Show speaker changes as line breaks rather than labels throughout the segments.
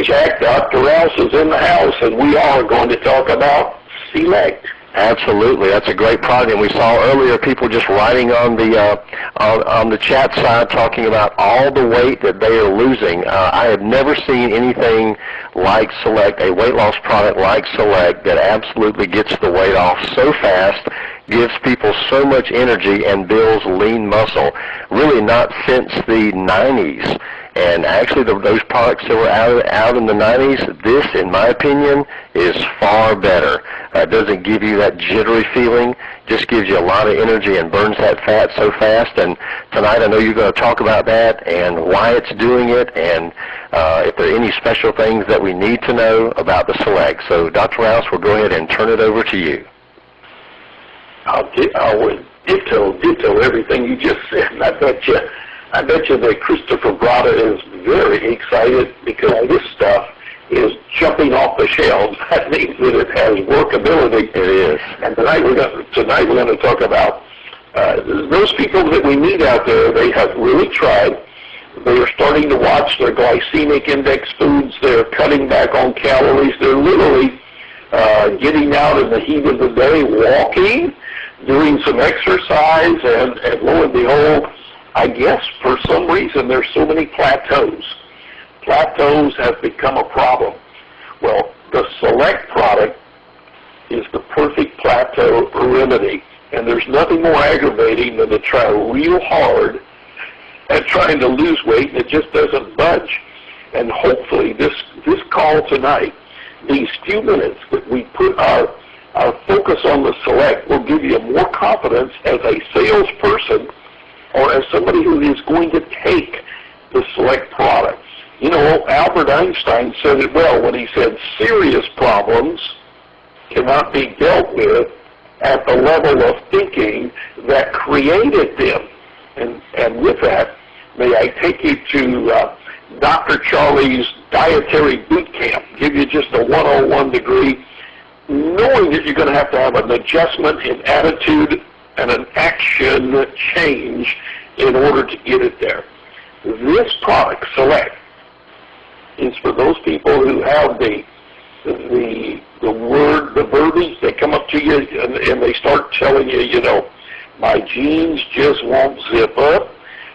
Jack. Dr. Rouse is in the house, and we are going to talk about Select.
Absolutely, that's a great product. And we saw earlier people just writing on the chat side talking about all the weight that they are losing. I have never seen anything like Select, a weight loss product like Select that absolutely gets the weight off so fast, gives people so much energy, and builds lean muscle. Really not since the 90s. And actually, those products that were out in the 90s, this, in my opinion, is far better. It doesn't give you that jittery feeling, just gives you a lot of energy and burns that fat so fast. And tonight I know you're going to talk about that and why it's doing it, and if there are any special things that we need to know about the Select. So, Dr. Rouse, we'll go ahead and turn it over to you.
I'll ditto everything you just said, and I bet you that Christopher Brada is very excited because this stuff is jumping off the shelves. That means that it has workability.
It is.
And tonight we're going to talk about those people that we meet out there. They have really tried. They are starting to watch their glycemic index foods. They're cutting back on calories. They're literally getting out in the heat of the day, walking, doing some exercise, and lo and behold, I guess for some reason there's so many plateaus. Plateaus have become a problem. Well, the Select product is the perfect plateau remedy, and there's nothing more aggravating than to try real hard at trying to lose weight and it just doesn't budge. And hopefully this call tonight, these few minutes that we put our focus on the Select, will give you more confidence as a salesperson or as somebody who is going to take the Select product. You know, Albert Einstein said it well when he said serious problems cannot be dealt with at the level of thinking that created them. And with that, may I take you to Dr. Charlie's dietary boot camp, give you just a 101 degree, knowing that you're going to have an adjustment in attitude and an action change in order to get it there. This product, Select, is for those people who have the verbiage. They come up to you and they start telling you, you know, my jeans just won't zip up.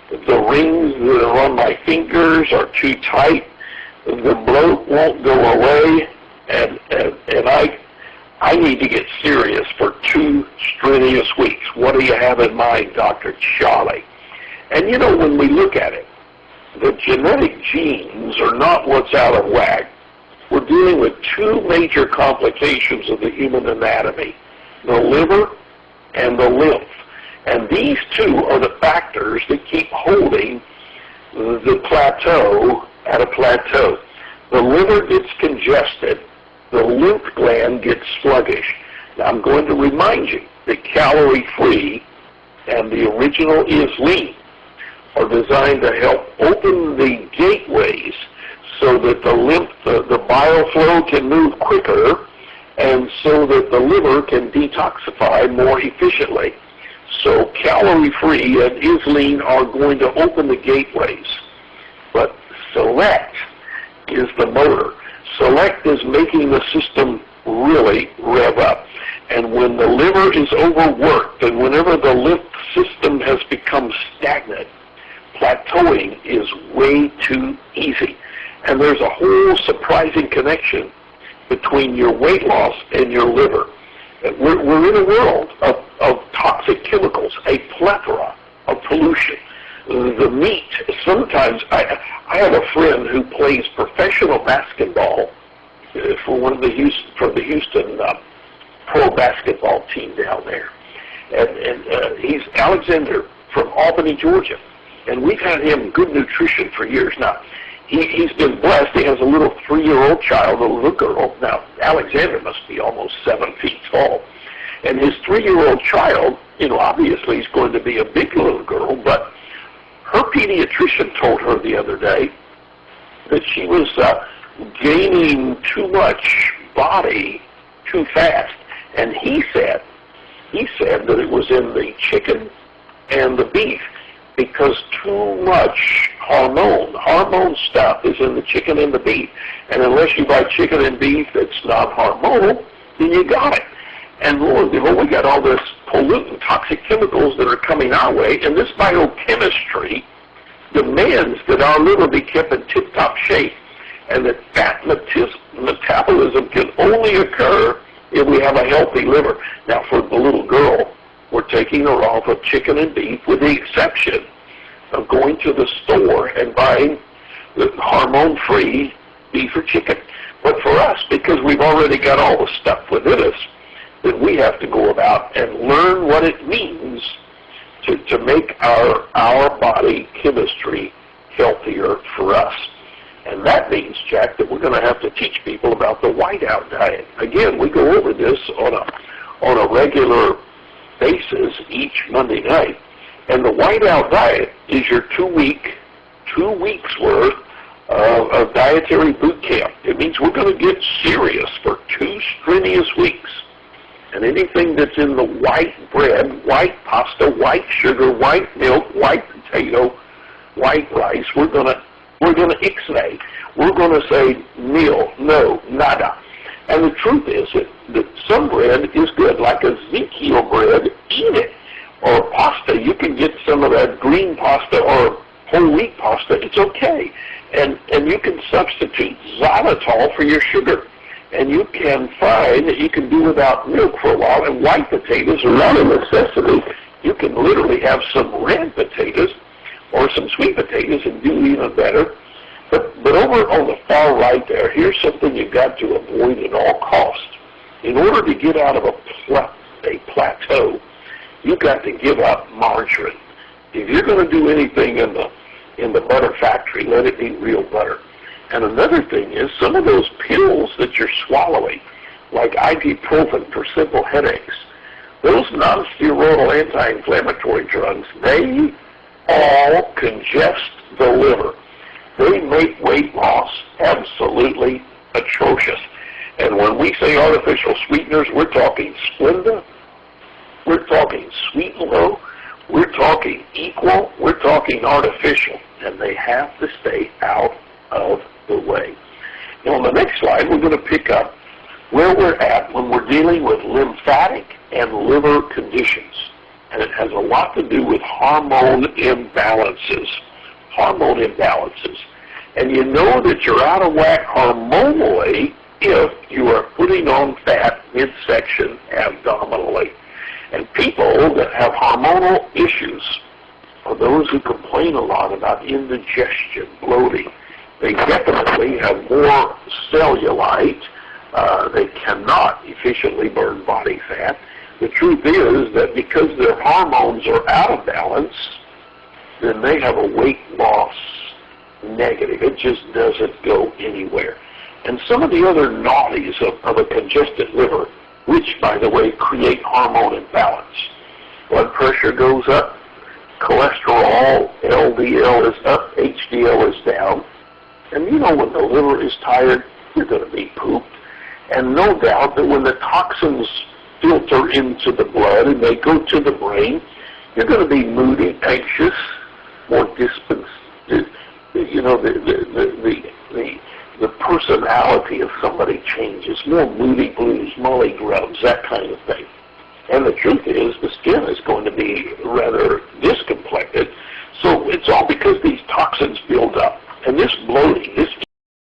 The rings that are on my fingers are too tight. The bloat won't go away. And I need to get serious for 2 strenuous weeks. What do you have in mind, Dr. Charlie? And you know, when we look at it, the genetic genes are not what's out of whack. We're dealing with 2 major complications of the human anatomy, the liver and the lymph. And these 2 are the factors that keep holding the plateau at a plateau. The liver gets congested. The lymph gland gets sluggish. Now, I'm going to remind you that calorie-free and the original is lean are designed to help open the gateways so that the lymph, the bile flow can move quicker, and so that the liver can detoxify more efficiently. So calorie-free and is lean are going to open the gateways. But Select is the motor. Select is making the system really rev up. And when the liver is overworked and whenever the lymph system has become stagnant, plateauing is way too easy. And there's a whole surprising connection between your weight loss and your liver. We're in a world of toxic chemicals, a plethora of pollution. The meat, sometimes, I have a friend who plays professional basketball for the Houston pro basketball team down there. And he's Alexander from Albany, Georgia. And we've had him good nutrition for years now. He's been blessed. He has a little 3-year-old child, a little girl. Now, Alexander must be almost 7 feet tall. And his 3-year-old child, you know, obviously is going to be a big little girl, but her pediatrician told her the other day that she was gaining too much body too fast. And he said that it was in the chicken and the beef. because too much hormone stuff is in the chicken and the beef. And unless you buy chicken and beef that's not hormonal, then you got it. And lo and behold, we got all this pollutant, toxic chemicals that are coming our way, and this biochemistry demands that our liver be kept in tip-top shape, and that fat metabolism can only occur if we have a healthy liver. Now, for the little girl, we're taking her off of chicken and beef, with the exception of going to the store and buying the hormone-free beef or chicken. But for us, because we've already got all the stuff within us, then we have to go about and learn what it means to make our body chemistry healthier for us. And that means, Jack, that we're going to have to teach people about the whiteout diet. Again, we go over this on a regular basis each Monday night. And the whiteout diet is your 2 weeks worth of dietary boot camp. It means we're going to get serious for 2 strenuous weeks. And anything that's in the white bread, white pasta, white sugar, white milk, white potato, white rice, we're going to ixnay. We're going to say nil, no, nada. And the truth is that some bread is good, like Ezekiel bread, eat it. Or pasta, you can get some of that green pasta or whole wheat pasta, it's okay. And you can substitute xylitol for your sugar. And you can find that you can do without milk for a while, and white potatoes are not a necessity. You can literally have some red potatoes or some sweet potatoes and do even better. But over on the far right there, here's something you've got to avoid at all costs. In order to get out of a plateau, you've got to give up margarine. If you're going to do anything in the butter factory, let it be real butter. And another thing is, some of those pills that you're swallowing, like ibuprofen for simple headaches, those non-steroidal anti-inflammatory drugs, they all congest the liver. They make weight loss absolutely atrocious. And when we say artificial sweeteners, we're talking Splenda, we're talking Sweet and Low, we're talking equal, we're talking artificial, and they have to stay out of the way. Now, on the next slide, we're going to pick up where we're at when we're dealing with lymphatic and liver conditions. And it has a lot to do with hormone imbalances. Hormone imbalances. And you know that you're out of whack hormonally if you are putting on fat midsection abdominally. And people that have hormonal issues are those who complain a lot about indigestion, bloating. They definitely have more cellulite. They cannot efficiently burn body fat. The truth is that because their hormones are out of balance, then they have a weight loss negative. It just doesn't go anywhere. And some of the other naughties of a congested liver, which, by the way, create hormone imbalance. Blood pressure goes up, cholesterol, LDL is up, HDL is down. And you know when the liver is tired, you're going to be pooped. And no doubt that when the toxins filter into the blood and they go to the brain, you're going to be moody, anxious, more you know, the personality of somebody changes, more moody blues, molly grubs, that kind of thing. And the truth is, the skin is going to be rather discomplected. So it's all because these toxins build up. And this bloating, this